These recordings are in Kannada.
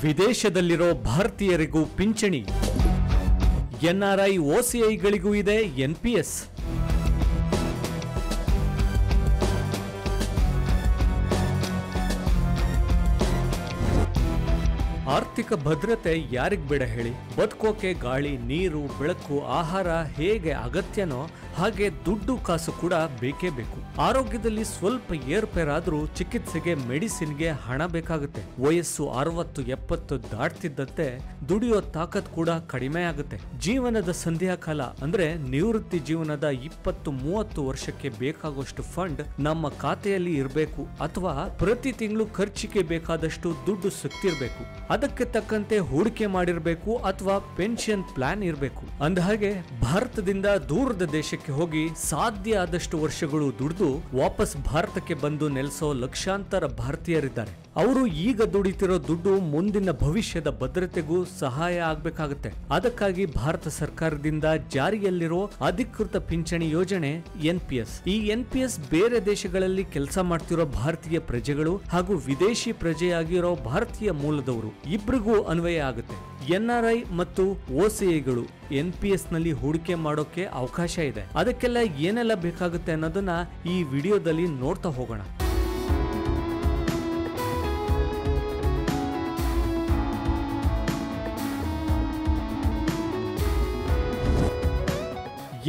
ವಿದೇಶದಲ್ಲಿರೋ ಭಾರತೀಯರಿಗೂ ಪಿಂಚಣಿ, ಎನ್ಆರ್ಐ ಓಸಿಐಗಳಿಗೂ ಇದೆ ಎನ್ಪಿಎಸ್. ಆರ್ಥಿಕ ಭದ್ರತೆ ಯಾರಿಗ್ ಬೇಡ ಹೇಳಿ? ಬದುಕೋಕೆ ಗಾಳಿ, ನೀರು, ಬೆಳಕು, ಆಹಾರ ಹೇಗೆ ಅಗತ್ಯನೋ ಹಾಗೆ ದುಡ್ಡು ಕಾಸು ಕೂಡ ಬೇಕೇ ಬೇಕು. ಆರೋಗ್ಯದಲ್ಲಿ ಸ್ವಲ್ಪ ಏರ್ಪೇರಾದ್ರೂ ಚಿಕಿತ್ಸೆಗೆ, ಮೆಡಿಸಿನ್ಗೆ ಹಣ ಬೇಕಾಗುತ್ತೆ. ವಯಸ್ಸು 60-70 ದಾಟ್ತಿದ್ದಂತೆ ದುಡಿಯೋ ತಾಕತ್ ಕೂಡ ಕಡಿಮೆ ಆಗುತ್ತೆ. ಜೀವನದ ಸಂಧ್ಯಾಕಾಲ ಅಂದ್ರೆ ನಿವೃತ್ತಿ ಜೀವನದ 20-30 ವರ್ಷಕ್ಕೆ ಬೇಕಾಗುವಷ್ಟು ಫಂಡ್ ನಮ್ಮ ಖಾತೆಯಲ್ಲಿ ಇರಬೇಕು, ಅಥವಾ ಪ್ರತಿ ತಿಂಗಳು ಖರ್ಚಿಗೆ ಬೇಕಾದಷ್ಟು ದುಡ್ಡು ಸಿಕ್ತಿರ್ಬೇಕು. ಅದಕ್ಕೆ ತಕ್ಕಂತೆ ಹೂಡಿಕೆ ಮಾಡಿರಬೇಕು ಅಥವಾ ಪೆನ್ಷನ್ ಪ್ಲಾನ್ ಇರಬೇಕು. ಅಂದಹಾಗೆ ಭಾರತದಿಂದ ದೂರದ ದೇಶಕ್ಕೆ ಹೋಗಿ ಸಾಧ್ಯ ಆದಷ್ಟು ವರ್ಷಗಳು ದುಡಿದು ವಾಪಸ್ ಭಾರತಕ್ಕೆ ಬಂದು ನೆಲೆಸೋ ಲಕ್ಷಾಂತರ ಭಾರತೀಯರಿದ್ದಾರೆ. ಅವರು ಈಗ ದುಡಿತಿರೋ ದುಡ್ಡು ಮುಂದಿನ ಭವಿಷ್ಯದ ಭದ್ರತೆಗೂ ಸಹಾಯ ಆಗ್ಬೇಕಾಗುತ್ತೆ. ಅದಕ್ಕಾಗಿ ಭಾರತ ಸರ್ಕಾರದಿಂದ ಜಾರಿಯಲ್ಲಿರೋ ಅಧಿಕೃತ ಪಿಂಚಣಿ ಯೋಜನೆ ಎನ್ಪಿಎಸ್. ಈ ಎನ್ಪಿಎಸ್ ಬೇರೆ ದೇಶಗಳಲ್ಲಿ ಕೆಲಸ ಮಾಡ್ತಿರೋ ಭಾರತೀಯ ಪ್ರಜೆಗಳು ಹಾಗೂ ವಿದೇಶಿ ಪ್ರಜೆಯಾಗಿರೋ ಭಾರತೀಯ ಮೂಲದವರು ಇಬ್ಬರಿಗೂ ಅನ್ವಯ ಆಗುತ್ತೆ. ಎನ್ಆರ್ಐ ಮತ್ತು ಓಸಿಐಗಳು ಎನ್ಪಿಎಸ್ ನಲ್ಲಿ ಹೂಡಿಕೆ ಮಾಡೋಕೆ ಅವಕಾಶ ಇದೆ. ಅದಕ್ಕೆಲ್ಲ ಏನೆಲ್ಲ ಬೇಕಾಗುತ್ತೆ ಅನ್ನೋದನ್ನ ಈ ವಿಡಿಯೋದಲ್ಲಿ ನೋಡ್ತಾ ಹೋಗೋಣ.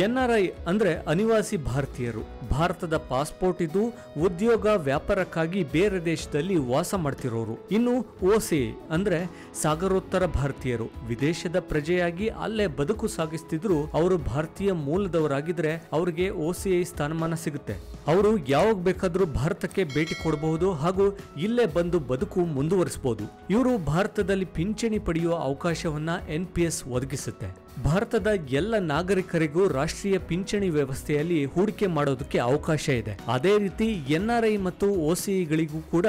ಎನ್ಆರ್ಐ ಅಂದ್ರೆ ಅನಿವಾಸಿ ಭಾರತೀಯರು. ಭಾರತದ ಪಾಸ್ಪೋರ್ಟ್ ಇದ್ದು ಉದ್ಯೋಗ ವ್ಯಾಪಾರಕ್ಕಾಗಿ ಬೇರೆ ದೇಶದಲ್ಲಿ ವಾಸ ಮಾಡ್ತಿರೋರು. ಇನ್ನು ಓಸಿಐ ಅಂದ್ರೆ ಸಾಗರೋತ್ತರ ಭಾರತೀಯರು. ವಿದೇಶದ ಪ್ರಜೆಯಾಗಿ ಅಲ್ಲೇ ಬದುಕು ಸಾಗಿಸ್ತಿದ್ರು ಅವರು ಭಾರತೀಯ ಮೂಲದವರಾಗಿದ್ರೆ ಅವರಿಗೆ ಓಸಿಐ ಸ್ಥಾನಮಾನ ಸಿಗುತ್ತೆ. ಅವರು ಯಾವಾಗ ಬೇಕಾದ್ರೂ ಭಾರತಕ್ಕೆ ಭೇಟಿ ಕೊಡಬಹುದು ಹಾಗೂ ಇಲ್ಲೇ ಬಂದು ಬದುಕು ಮುಂದುವರಿಸಬಹುದು. ಇವರು ಭಾರತದಲ್ಲಿ ಪಿಂಚಣಿ ಪಡೆಯುವ ಅವಕಾಶವನ್ನ ಎನ್ಪಿಎಸ್ ಒದಗಿಸುತ್ತೆ. ಭಾರತದ ಎಲ್ಲ ನಾಗರಿಕರಿಗೂ ರಾಷ್ಟ್ರೀಯ ಪಿಂಚಣಿ ವ್ಯವಸ್ಥೆಯಲ್ಲಿ ಹೂಡಿಕೆ ಮಾಡೋದಕ್ಕೆ ಅವಕಾಶ ಇದೆ. ಅದೇ ರೀತಿ ಎನ್ಆರ್ಐ ಮತ್ತು ಓಸಿಐಗಳಿಗೂ ಕೂಡ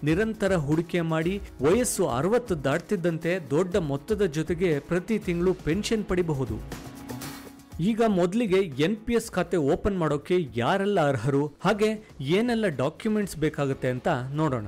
ನಿರಂತರ ಹೂಡಿಕೆ ಮಾಡಿ ವಯಸ್ಸು 60 ದಾಟ್ತಿದ್ದಂತೆ ದೊಡ್ಡ ಮೊತ್ತದ ಜೊತೆಗೆ ಪ್ರತಿ ತಿಂಗಳು ಪೆನ್ಷನ್ ಪಡಿಬಹುದು. ಈಗ ಮೊದಲಿಗೆ ಎನ್ಪಿಎಸ್ ಖಾತೆ ಓಪನ್ ಮಾಡೋಕೆ ಯಾರೆಲ್ಲ ಅರ್ಹರು, ಹಾಗೆ ಏನೆಲ್ಲ ಡಾಕ್ಯುಮೆಂಟ್ಸ್ ಬೇಕಾಗುತ್ತೆ ಅಂತ ನೋಡೋಣ.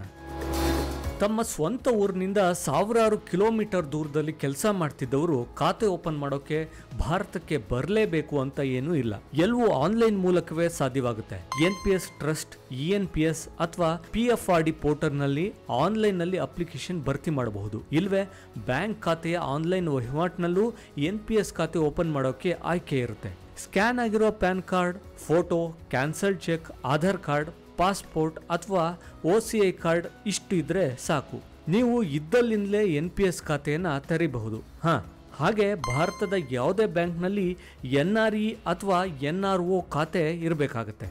ತಮ್ಮ ಸ್ವಂತ ಊರಿನಿಂದ ಸಾವಿರಾರು ಕಿಲೋಮೀಟರ್ ದೂರದಲ್ಲಿ ಕೆಲಸ ಮಾಡ್ತಿದ್ದವರು ಖಾತೆ ಓಪನ್ ಮಾಡೋಕೆ ಭಾರತಕ್ಕೆ ಬರಲೇಬೇಕು ಅಂತ ಏನೂ ಇಲ್ಲ. ಎಲ್ಲವೂ ಆನ್ಲೈನ್ ಮೂಲಕವೇ ಸಾಧ್ಯವಾಗುತ್ತೆ. ಎನ್ಪಿಎಸ್ ಟ್ರಸ್ಟ್, ಇಎನ್ಪಿಎಸ್ ಅಥವಾ ಪಿಎಫ್ಆರ್ಡಿ ಪೋರ್ಟಲ್ ನಲ್ಲಿ ಆನ್ಲೈನ್ ನಲ್ಲಿ ಅಪ್ಲಿಕೇಶನ್ ಭರ್ತಿ ಮಾಡಬಹುದು. ಇಲ್ವೇ ಬ್ಯಾಂಕ್ ಖಾತೆಯ ಆನ್ಲೈನ್ ವಹಿವಾಟಿನಲ್ಲೂ ಎನ್ಪಿಎಸ್ ಖಾತೆ ಓಪನ್ ಮಾಡೋಕೆ ಆಯ್ಕೆ ಇರುತ್ತೆ. ಸ್ಕ್ಯಾನ್ ಆಗಿರೋ PAN card, photo, cancelled cheque, Aadhaar card, passport ಅಥವಾ ಓಸಿಐ ಕಾರ್ಡ್ ಇಷ್ಟು ಇದ್ರೆ ಸಾಕು, ನೀವು ಇದ್ದಲ್ಲಿಂದಲೇ ಎನ್ಪಿಎಸ್ ಖಾತೆಯನ್ನ ತೆರೀಬಹುದು. ಹಾಗೆ ಭಾರತದ ಯಾವುದೇ ಬ್ಯಾಂಕ್ನಲ್ಲಿ ಎನ್ಆರ್ಇ ಅಥವಾ ಎನ್ಆರ್ಒ ಖಾತೆ ಇರಬೇಕಾಗತ್ತೆ.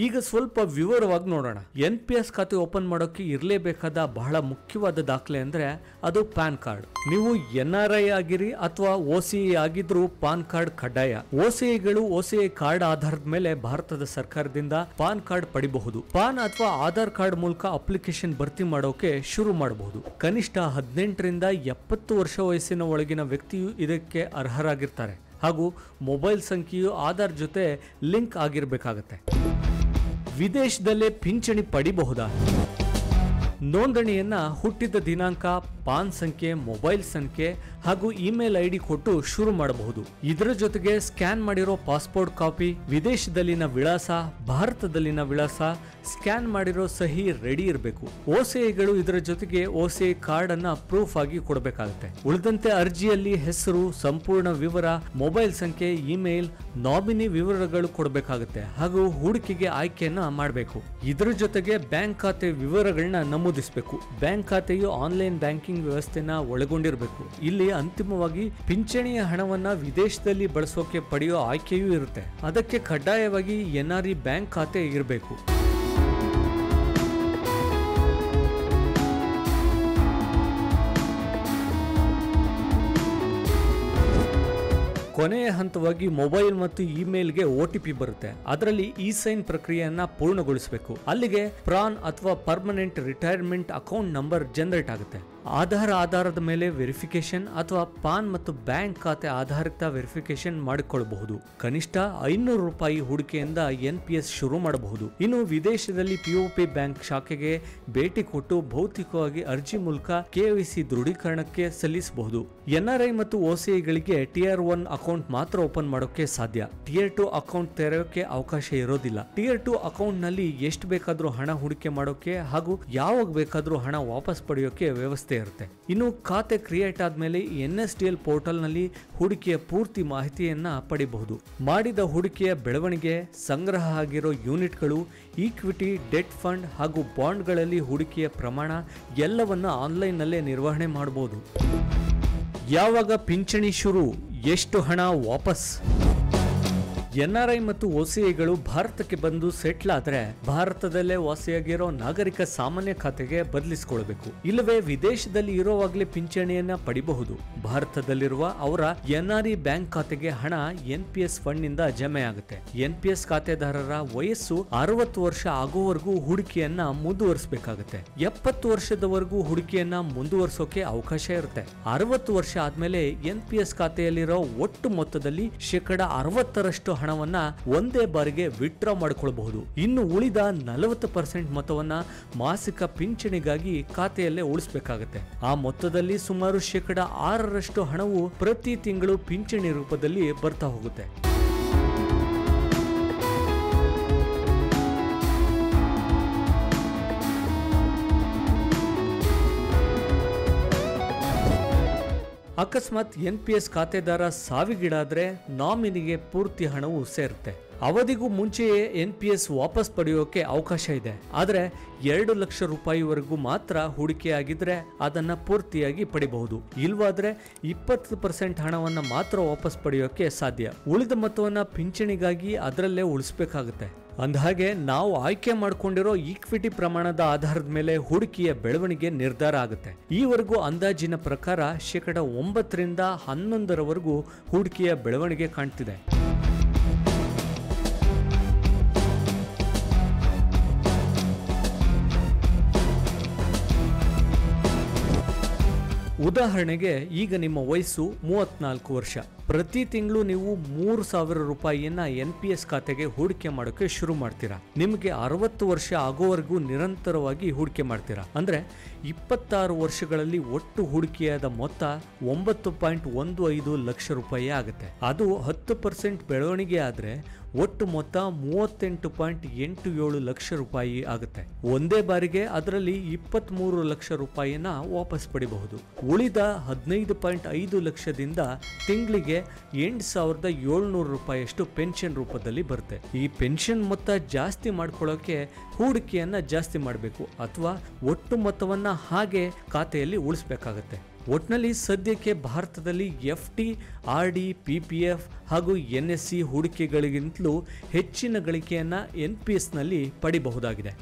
ಈಗ ಸ್ವಲ್ಪ ವಿವರವಾಗಿ ನೋಡೋಣ. ಎನ್ಪಿಎಸ್ ಖಾತೆ ಓಪನ್ ಮಾಡೋಕೆ ಇರಲೇಬೇಕಾದ ಬಹಳ ಮುಖ್ಯವಾದ ದಾಖಲೆ ಅಂದ್ರೆ ಅದು ಪ್ಯಾನ್ ಕಾರ್ಡ್. ನೀವು ಎನ್ಆರ್ಐ ಆಗಿರಿ ಅಥವಾ ಓಸಿಐ ಆಗಿದ್ರು ಪಾನ್ ಕಾರ್ಡ್ ಕಡ್ಡಾಯ. ಓಸಿಐಗಳು ಓಸಿಐ ಕಾರ್ಡ್ ಆಧಾರದ ಮೇಲೆ ಭಾರತದ ಸರ್ಕಾರದಿಂದ ಪಾನ್ ಕಾರ್ಡ್ ಪಡಿಬಹುದು. ಪಾನ್ ಅಥವಾ ಆಧಾರ್ ಕಾರ್ಡ್ ಮೂಲಕ ಅಪ್ಲಿಕೇಶನ್ ಭರ್ತಿ ಮಾಡೋಕೆ ಶುರು ಮಾಡಬಹುದು. ಕನಿಷ್ಠ 18ರಿಂದ 70 ವರ್ಷ ವಯಸ್ಸಿನ ಒಳಗಿನ ವ್ಯಕ್ತಿಯು ಇದಕ್ಕೆ ಅರ್ಹರಾಗಿರ್ತಾರೆ ಹಾಗೂ ಮೊಬೈಲ್ ಸಂಖ್ಯೆಯು ಆಧಾರ್ ಜೊತೆ ಲಿಂಕ್ ಆಗಿರಬೇಕಾಗತ್ತೆ. ವಿದೇಶದಲ್ಲೇ ಪಿಂಚಣಿ ಪಡಿಬಹುದಾ? ನೋಂದಣಿಯನ್ನ ಹುಟ್ಟಿದ ದಿನಾಂಕ, ಪಾನ್ ಸಂಖ್ಯೆ, ಮೊಬೈಲ್ ಸಂಖ್ಯೆ ಹಾಗೂ ಇಮೇಲ್ ಐಡಿ ಕೊಟ್ಟು ಶುರು ಮಾಡಬಹುದು. ಇದರ ಜೊತೆಗೆ ಸ್ಕ್ಯಾನ್ ಮಾಡಿರೋ ಪಾಸ್ಪೋರ್ಟ್ ಕಾಪಿ, ವಿದೇಶದಲ್ಲಿನ ವಿಳಾಸ, ಭಾರತದಲ್ಲಿನ ವಿಳಾಸ, ಸ್ಕ್ಯಾನ್ ಮಾಡಿರೋ ಸಹಿ ರೆಡಿ ಇರಬೇಕು. ಓಸಿಐಗಳು ಇದರ ಜೊತೆಗೆ ಓಸಿಐ ಕಾರ್ಡ್ ಅನ್ನ ಪ್ರೂಫ್ ಆಗಿ ಕೊಡಬೇಕಾಗುತ್ತೆ. ಉಳಿದಂತೆ ಅರ್ಜಿಯಲ್ಲಿ ಹೆಸರು, ಸಂಪೂರ್ಣ ವಿವರ, ಮೊಬೈಲ್ ಸಂಖ್ಯೆ, ಇಮೇಲ್, ನಾಮಿನಿ ವಿವರಗಳು ಕೊಡಬೇಕಾಗುತ್ತೆ ಹಾಗೂ ಹೂಡಿಕೆಗೆ ಆಯ್ಕೆಯನ್ನ ಮಾಡಬೇಕು. ಇದರ ಜೊತೆಗೆ ಬ್ಯಾಂಕ್ ಖಾತೆ ವಿವರಗಳನ್ನ ನಮೂದಿಸಬೇಕು. ಬ್ಯಾಂಕ್ ಖಾತೆಯು ಆನ್ಲೈನ್ ಬ್ಯಾಂಕಿಂಗ್ ವ್ಯವಸ್ಥೆನ ಒಳಗೊಂಡಿರಬೇಕು. ಇಲ್ಲಿ ಅಂತಿಮವಾಗಿ ಪಿಂಚಣಿಯ ಹಣವನ್ನ ವಿದೇಶದಲ್ಲಿ ಬಳಸೋಕೆ ಪಡೆಯೋ ಆಯ್ಕೆಯೂ ಇರುತ್ತೆ. ಅದಕ್ಕೆ ಕಡ್ಡಾಯವಾಗಿ ಎನ್ಆರ್ಇ ಬ್ಯಾಂಕ್ ಖಾತೆ ಇರಬೇಕು. ಕೊನೆಯ ಹಂತವಾಗಿ ಮೊಬೈಲ್ ಮತ್ತು ಇಮೇಲ್ಗೆ OTP ಬರುತ್ತೆ. ಅದರಲ್ಲಿ ಇ-ಸೈನ್ ಪ್ರಕ್ರಿಯೆಯನ್ನ ಪೂರ್ಣಗೊಳಿಸಬೇಕು. ಅಲ್ಲಿಗೆ ಪ್ರಾನ್ ಅಥವಾ permanent retirement account number generate ಆಗುತ್ತೆ. ಆಧಾರ್ ಆಧಾರದ ಮೇಲೆ ವೆರಿಫಿಕೇಶನ್ ಅಥವಾ ಪಾನ್ ಮತ್ತು ಬ್ಯಾಂಕ್ ಖಾತೆ ಆಧಾರಿತ ವೆರಿಫಿಕೇಶನ್ ಮಾಡಿಕೊಳ್ಳಬಹುದು. ಕನಿಷ್ಠ 500 ರೂಪಾಯಿ ಹೂಡಿಕೆಯಿಂದ NPS ಶುರು ಮಾಡಬಹುದು. ಇನ್ನು ವಿದೇಶದಲ್ಲಿ POP ಬ್ಯಾಂಕ್ ಶಾಖೆಗೆ ಭೇಟಿ ಕೊಟ್ಟು ಭೌತಿಕವಾಗಿ ಅರ್ಜಿ ಮೂಲಕ KYC ದೃಢೀಕರಣಕ್ಕೆ ಸಲ್ಲಿಸಬಹುದು. NRI ಮತ್ತು OCIಗಳಿಗೆ Tier 1 ಅಕೌಂಟ್ ಮಾತ್ರ ಓಪನ್ ಮಾಡೋಕೆ ಸಾಧ್ಯ. Tier 2 ಅಕೌಂಟ್ ತೆರೆಯೋಕೆ ಅವಕಾಶ ಇರೋದಿಲ್ಲ. Tier 2 ಅಕೌಂಟ್ ನಲ್ಲಿ ಎಷ್ಟು ಬೇಕಾದ್ರೂ ಹಣ ಹೂಡಿಕೆ ಮಾಡೋಕೆ ಹಾಗೂ ಯಾವಾಗ ಬೇಕಾದ್ರೂ ಹಣ ವಾಪಸ್ ಪಡೆಯೋಕೆ ವ್ಯವಸ್ಥೆ ಇರುತ್ತೆ. ಇನ್ನು ಖಾತೆ ಕ್ರಿಯೇಟ್ ಆದ್ಮೇಲೆ NSDL ಪೋರ್ಟಲ್ ನಲ್ಲಿ ಹೂಡಿಕೆಯ ಪೂರ್ತಿ ಮಾಹಿತಿಯನ್ನ ಪಡೆಯಬಹುದು. ಮಾಡಿದ ಹೂಡಿಕೆಯ ಬೆಳವಣಿಗೆ, ಸಂಗ್ರಹ ಆಗಿರೋ ಯೂನಿಟ್ಗಳು, ಈಕ್ವಿಟಿ, ಡೆಟ್ ಫಂಡ್ ಹಾಗೂ ಬಾಂಡ್ಗಳಲ್ಲಿ ಹೂಡಿಕೆಯ ಪ್ರಮಾಣ ಎಲ್ಲವನ್ನ ಆನ್ಲೈನ್ ನಲ್ಲೇ ನಿರ್ವಹಣೆ ಮಾಡಬಹುದು. ಯಾವಾಗ ಪಿಂಚಣಿ ಶುರು, ಎಷ್ಟು ಹಣ ವಾಪಸ್? NRI ಮತ್ತು OCIಗಳು ಭಾರತಕ್ಕೆ ಬಂದು ಸೆಟ್ಲ್ ಆದ್ರೆ ಭಾರತದಲ್ಲೇ ವಾಸಿಯಾಗಿರೋ ನಾಗರಿಕ ಸಾಮಾನ್ಯ ಖಾತೆಗೆ ಬದಲಿಸಿಕೊಳ್ಳಬೇಕು. ಇಲ್ಲವೇ ವಿದೇಶದಲ್ಲಿ ಇರೋವಾಗಲೇ ಪಿಂಚಣಿಯನ್ನ ಪಡಿಬಹುದು. ಭಾರತದಲ್ಲಿರುವ ಅವರ NRI ಬ್ಯಾಂಕ್ ಖಾತೆಗೆ ಹಣ NPS ಫಂಡ್ ನಿಂದ ಜಮೆ ಆಗುತ್ತೆ. NPS ಖಾತೆದಾರರ ವಯಸ್ಸು 60 ವರ್ಷ ಆಗೋವರೆಗೂ ಹೂಡಿಕೆಯನ್ನ ಮುಂದುವರಿಸಬೇಕಾಗುತ್ತೆ. 70 ವರ್ಷದವರೆಗೂ ಹೂಡಿಕೆಯನ್ನ ಮುಂದುವರಿಸೋಕೆ ಅವಕಾಶ ಇರುತ್ತೆ. 60 ವರ್ಷ ಆದ್ಮೇಲೆ NPS ಖಾತೆಯಲ್ಲಿರೋ ಒಟ್ಟು ಮೊತ್ತದಲ್ಲಿ 60% ಹಣವನ್ನ ಒಂದೇ ಬಾರಿಗೆ ವಿತ್ಡ್ರಾ ಮಾಡಿಕೊಳ್ಳಬಹುದು. ಇನ್ನು ಉಳಿದ 40% ಮೊತ್ತವನ್ನ ಮಾಸಿಕ ಪಿಂಚಣಿಗಾಗಿ ಖಾತೆಯಲ್ಲೇ ಉಳಿಸಬೇಕಾಗುತ್ತೆ. ಆ ಮೊತ್ತದಲ್ಲಿ ಸುಮಾರು 6% ಹಣವು ಪ್ರತಿ ತಿಂಗಳು ಪಿಂಚಣಿ ರೂಪದಲ್ಲಿ ಬರ್ತಾ ಹೋಗುತ್ತೆ. ಅಕಸ್ಮಾತ್ NPS ಖಾತೆದಾರ ಸಾವಿಗೀಡಾದ್ರೆ ನಾಮಿನಿಗೆ ಪೂರ್ತಿ ಹಣವು ಸೇರುತ್ತೆ. ಅವಧಿಗೂ ಮುಂಚೆಯೇ NPS ವಾಪಸ್ ಪಡೆಯೋಕೆ ಅವಕಾಶ ಇದೆ. ಆದರೆ 2 ಲಕ್ಷ ರೂಪಾಯಿವರೆಗೂ ಮಾತ್ರ ಹೂಡಿಕೆಯಾಗಿದ್ರೆ ಅದನ್ನ ಪೂರ್ತಿಯಾಗಿ ಪಡಿಬಹುದು. ಇಲ್ವಾದ್ರೆ 20% ಹಣವನ್ನ ಮಾತ್ರ ವಾಪಸ್ ಪಡೆಯೋಕೆ ಸಾಧ್ಯ. ಉಳಿದ ಮೊತ್ತವನ್ನ ಪಿಂಚಣಿಗಾಗಿ ಅದರಲ್ಲೇ ಉಳಿಸಬೇಕಾಗುತ್ತೆ. ಅಂದಹಾಗೆ ನಾವು ಆಯ್ಕೆ ಮಾಡಿಕೊಂಡಿರೋ ಈಕ್ವಿಟಿ ಪ್ರಮಾಣದ ಆಧಾರದ ಮೇಲೆ ಹೂಡಿಕೆಯ ಬೆಳವಣಿಗೆ ನಿರ್ಧಾರ ಆಗುತ್ತೆ. ಈವರೆಗೂ ಅಂದಾಜಿನ ಪ್ರಕಾರ 9% ರಿಂದ 11% ಹೂಡಿಕೆಯ ಬೆಳವಣಿಗೆ ಕಾಣ್ತಿದೆ. ಉದಾಹರಣೆಗೆ, ಈಗ ನಿಮ್ಮ ವಯಸ್ಸು 34 ವರ್ಷ. ಪ್ರತಿ ತಿಂಗಳು ನೀವು 3,000 ರೂಪಾಯಿಯನ್ನ NPS ಖಾತೆಗೆ ಹೂಡಿಕೆ ಮಾಡೋಕೆ ಶುರು ಮಾಡ್ತೀರಾ. ನಿಮಗೆ 60 ವರ್ಷ ಆಗೋವರೆಗೂ ನಿರಂತರವಾಗಿ ಹೂಡಿಕೆ ಮಾಡ್ತೀರಾ. ಅಂದ್ರೆ 26 ವರ್ಷಗಳಲ್ಲಿ ಒಟ್ಟು ಹೂಡಿಕೆಯಾದ ಮೊತ್ತ 9.15 ಲಕ್ಷ ರೂಪಾಯಿ ಆಗುತ್ತೆ. ಅದು 10% ಬೆಳವಣಿಗೆ ಆದ್ರೆ ಒಟ್ಟು ಮೊತ್ತ 38.87 ಲಕ್ಷ ರೂಪಾಯಿ ಆಗುತ್ತೆ. ಒಂದೇ ಬಾರಿಗೆ ಅದರಲ್ಲಿ 23 ಲಕ್ಷ ರೂಪಾಯಿಯನ್ನ ವಾಪಸ್ ಪಡಿಬಹುದು. ಉಳಿದ 15.5 ಲಕ್ಷದಿಂದ ತಿಂಗಳಿಗೆ 8,700 ರೂಪಾಯಿಯಷ್ಟು ಪೆನ್ಷನ್ ರೂಪದಲ್ಲಿ ಬರುತ್ತೆ. ಈ ಪೆನ್ಷನ್ ಮೊತ್ತ ಜಾಸ್ತಿ ಮಾಡ್ಕೊಳ್ಳೋಕೆ ಹೂಡಿಕೆಯನ್ನ ಜಾಸ್ತಿ ಮಾಡಬೇಕು ಅಥವಾ ಒಟ್ಟು ಮೊತ್ತವನ್ನ ಹಾಗೆ ಖಾತೆಯಲ್ಲಿ ಉಳಿಸಬೇಕಾಗತ್ತೆ. ಒಟ್ನಲ್ಲಿ ಸದ್ಯಕ್ಕೆ ಭಾರತದಲ್ಲಿ FD, RD, PPF ಹಾಗೂ NSE ಹೂಡಿಕೆಗಳಿಗಿಂತಲೂ ಹೆಚ್ಚಿನ ಗಳಿಕೆಯನ್ನ NPS ನಲ್ಲಿ ಪಡಿಬಹುದಾಗಿದೆ.